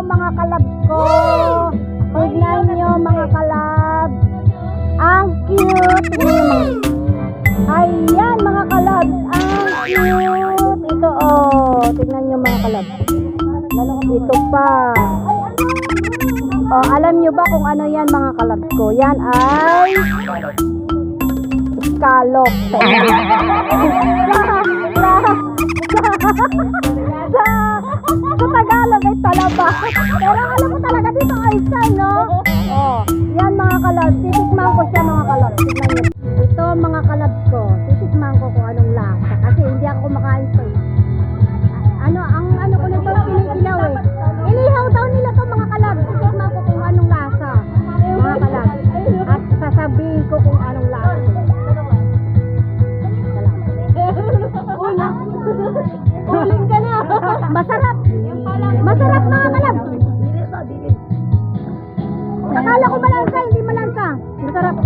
mga kalab ko. Tignan nyo mga kalab. Ang cute. Ayan mga kalab. Ang cute. Ito oh. Tignan nyo mga kalab. Ito pa. Oh, alam nyo ba kung ano yan mga kalab ko? Yan ay scallop. Sa Tagalog ay talaba. Pero alam mo talaga dito ay isa, no? Oh, yan mga kalab. Titikman ko siya mga kalab. Tignan nyo. Ito mga kalab ko. Titikman ko kung anong lasa. Kasi hindi ako kumakain ito. Ano ko nito kinikilaw eh. Inihaw daw nila to mga kalab. Titikman ko kung anong lasa. Mga kalab. At sasabihin ko kung anong lasa. Uling ka na. Masarap. Masarap mga kalab. Akala ko malansa, hindi malansa. Masarap.